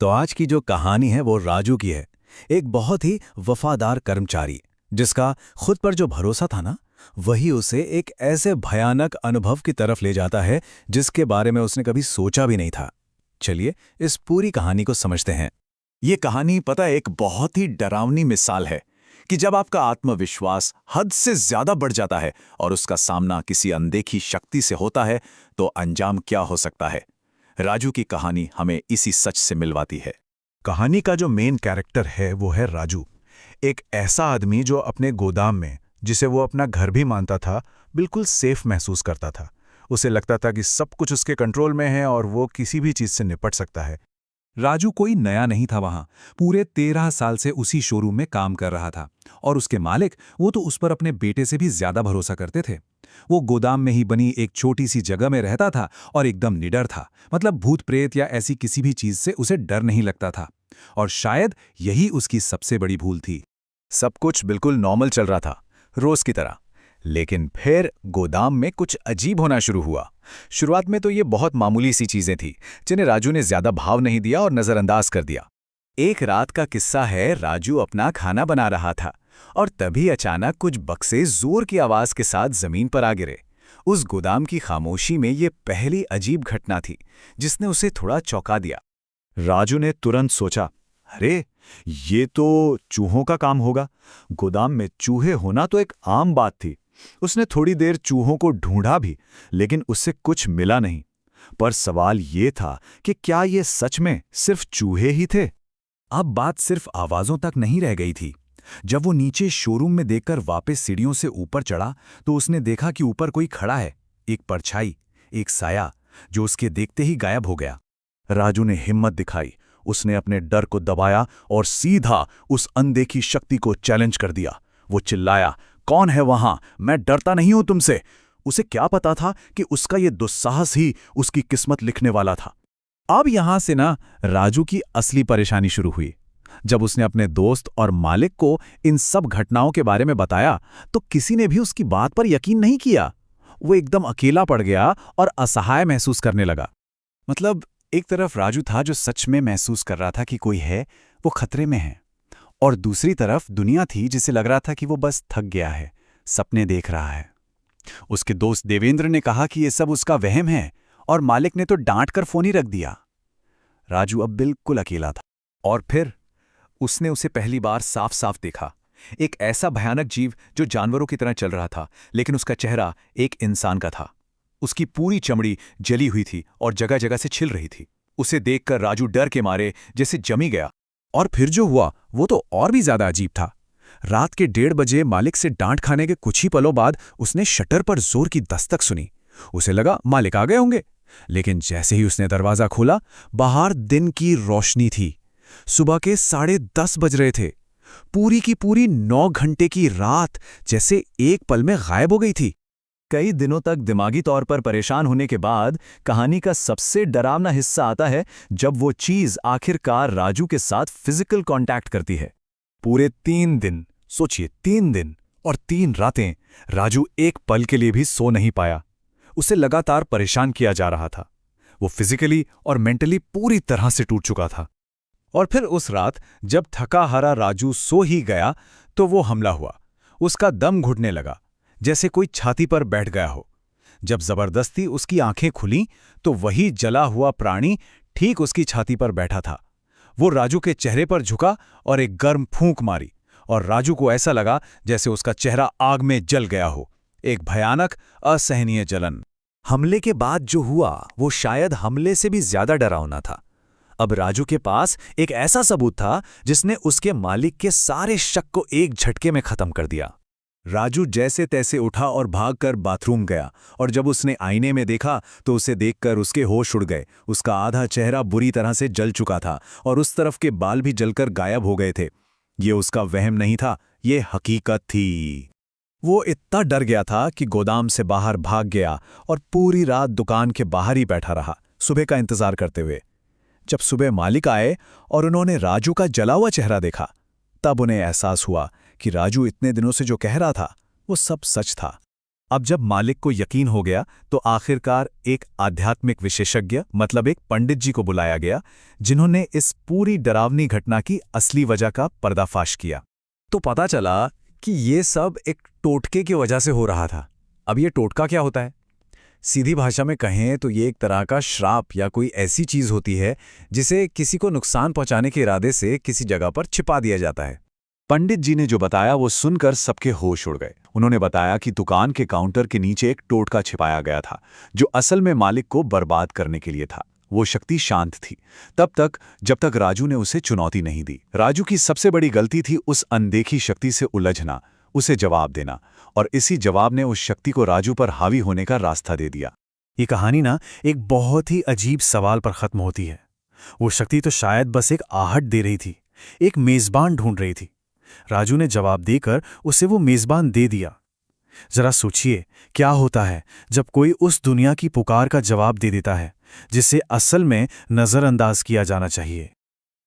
तो आज की जो कहानी है वो राजू की है। एक बहुत ही वफादार कर्मचारी जिसका खुद पर जो भरोसा था ना, वही उसे एक ऐसे भयानक अनुभव की तरफ ले जाता है जिसके बारे में उसने कभी सोचा भी नहीं था। चलिए इस पूरी कहानी को समझते हैं। ये कहानी पता है एक बहुत ही डरावनी मिसाल है कि जब आपका आत्मविश्वास हद से ज्यादा बढ़ जाता है और उसका सामना किसी अनदेखी शक्ति से होता है तो अंजाम क्या हो सकता है। राजू की कहानी हमें इसी सच से मिलवाती है। कहानी का जो मेन कैरेक्टर है वो है राजू। एक ऐसा आदमी जो अपने गोदाम में, जिसे वो अपना घर भी मानता था, बिल्कुल सेफ महसूस करता था। उसे लगता था कि सब कुछ उसके कंट्रोल में है और वो किसी भी चीज से निपट सकता है। राजू कोई नया नहीं था वहां। पूरे 13 साल से उसी शोरूम में काम कर रहा था और उसके मालिक वो तो उस पर अपने बेटे से भी ज्यादा भरोसा करते थे। वो गोदाम में ही बनी एक छोटी सी जगह में रहता था और एकदम निडर था। मतलब भूत प्रेत या ऐसी किसी भी चीज से उसे डर नहीं लगता था। और शायद यही उसकी सबसे बड़ी भूल थी। सब कुछ बिल्कुल नॉर्मल चल रहा था, रोज की तरह। लेकिन फिर गोदाम में कुछ अजीब होना शुरू हुआ। शुरुआत में तो ये बहुत मामूली सी चीजें थी जिन्हें राजू ने ज्यादा भाव नहीं दिया और नजरअंदाज कर दिया। एक रात का किस्सा है, राजू अपना खाना बना रहा था और तभी अचानक कुछ बक्से जोर की आवाज के साथ जमीन पर आ गिरे। उस गोदाम की खामोशी में ये पहली अजीब घटना थी जिसने उसे थोड़ा चौंका दिया। राजू ने तुरंत सोचा, अरे ये तो चूहों का काम होगा। गोदाम में चूहे होना तो एक आम बात थी। उसने थोड़ी देर चूहों को ढूंढा भी, लेकिन उससे कुछ मिला नहीं। पर सवाल ये था कि क्या ये सच में सिर्फ चूहे ही थे। अब बात सिर्फ आवाजों तक नहीं रह गई थी। जब वो नीचे शोरूम में देखकर वापस सीढ़ियों से ऊपर चढ़ा तो उसने देखा कि ऊपर कोई खड़ा है, एक परछाई, एक साया, जो उसके देखते ही गायब हो गया। राजू ने हिम्मत दिखाई। उसने अपने डर को दबाया और सीधा उस अनदेखी शक्ति को चैलेंज कर दिया। वो चिल्लाया, कौन है वहां? मैं डरता नहीं हूं तुमसे। उसे क्या पता था कि उसका ये दुस्साहस ही उसकी किस्मत लिखने वाला था। अब यहां से ना राजू की असली परेशानी शुरू हुई। जब उसने अपने दोस्त और मालिक को इन सब घटनाओं के बारे में बताया तो किसी ने भी उसकी बात पर यकीन नहीं किया। वो एकदम अकेला पड़ गया और असहाय महसूस करने लगा। मतलब एक तरफ राजू था जो सच में महसूस कर रहा था कि कोई है, वो खतरे में है, और दूसरी तरफ दुनिया थी जिसे लग रहा था कि वो बस थक गया है, सपने देख रहा है। उसके दोस्त देवेंद्र ने कहा कि ये सब उसका वहम है और मालिक ने तो डांट कर फोन ही रख दिया। राजू अब बिल्कुल अकेला था। और फिर उसने उसे पहली बार साफ साफ देखा। एक ऐसा भयानक जीव जो जानवरों की तरह चल रहा था, लेकिन उसका चेहरा एक इंसान का था। उसकी पूरी चमड़ी जली हुई थी और जगह जगह से छिल रही थी। उसे देखकर राजू डर के मारे जैसे जमी गया। और फिर जो हुआ वो तो और भी ज्यादा अजीब था। रात के 1:30 बजे मालिक से डांट खाने के कुछ ही पलों बाद उसने शटर पर जोर की दस्तक सुनी। उसे लगा मालिक आ गए होंगे, लेकिन जैसे ही उसने दरवाजा खोला, बाहर दिन की रोशनी थी। सुबह के 10:30 बज रहे थे। पूरी की पूरी 9 घंटे की रात जैसे एक पल में गायब हो गई थी। कई दिनों तक दिमागी तौर पर परेशान होने के बाद कहानी का सबसे डरावना हिस्सा आता है जब वो चीज आखिरकार राजू के साथ फिजिकल कांटेक्ट करती है। पूरे 3 दिन, सोचिए 3 दिन और 3 रातें, राजू एक पल के लिए भी सो नहीं पाया। उसे लगातार परेशान किया जा रहा था। वो फिजिकली और मेंटली पूरी तरह से टूट चुका था। और फिर उस रात जब थका हारा राजू सो ही गया तो वो हमला हुआ। उसका दम घुटने लगा, जैसे कोई छाती पर बैठ गया हो। जब जबरदस्ती उसकी आंखें खुलीं तो वही जला हुआ प्राणी ठीक उसकी छाती पर बैठा था। वो राजू के चेहरे पर झुका और एक गर्म फूंक मारी, और राजू को ऐसा लगा जैसे उसका चेहरा आग में जल गया हो। एक भयानक, असहनीय जलन। हमले के बाद जो हुआ वो शायद हमले से भी ज्यादा डरावना था। अब राजू के पास एक ऐसा सबूत था जिसने उसके मालिक के सारे शक को एक झटके में खत्म कर दिया। राजू जैसे तैसे उठा और भागकर बाथरूम गया, और जब उसने आईने में देखा तो उसे देखकर उसके होश उड़ गए। उसका आधा चेहरा बुरी तरह से जल चुका था और उस तरफ के बाल भी जलकर गायब हो गए थे। ये उसका वहम नहीं था, ये हकीकत थी। वो इतना डर गया था कि गोदाम से बाहर भाग गया और पूरी रात दुकान के बाहर ही बैठा रहा, सुबह का इंतजार करते हुए। जब सुबह मालिक आए और उन्होंने राजू का जला हुआ चेहरा देखा, तब उन्हें एहसास हुआ कि राजू इतने दिनों से जो कह रहा था वो सब सच था। अब जब मालिक को यकीन हो गया तो आखिरकार एक आध्यात्मिक विशेषज्ञ मतलब एक पंडित जी को बुलाया गया, जिन्होंने इस पूरी डरावनी घटना की असली वजह का पर्दाफाश किया। तो पता चला कि ये सब एक टोटके की वजह से हो रहा था। अब ये टोटका क्या होता है? सीधी भाषा में कहें तो ये एक तरह का श्राप या कोई ऐसी चीज होती है जिसे किसी को नुकसान पहुंचाने के इरादे से किसी जगह पर छिपा दिया जाता है। पंडित जी ने जो बताया वो सुनकर सबके होश उड़ गए। उन्होंने बताया कि दुकान के काउंटर के नीचे एक टोटका छिपाया गया था, जो असल में मालिक को बर्बाद करने के लिए था। वो शक्ति शांत थी, तब तक जब तक राजू ने उसे चुनौती नहीं दी। राजू की सबसे बड़ी गलती थी उस अनदेखी शक्ति से उलझना, उसे जवाब देना, और इसी जवाब ने उस शक्ति को राजू पर हावी होने का रास्ता दे दिया। ये कहानी ना एक बहुत ही अजीब सवाल पर खत्म होती है। वो शक्ति तो शायद बस एक आहट दे रही थी, एक मेजबान ढूंढ रही थी। राजू ने जवाब देकर उसे वो मेजबान दे दिया। जरा सोचिए क्या होता है जब कोई उस दुनिया की पुकार का जवाब दे देता है जिसे असल में नजरअंदाज किया जाना चाहिए।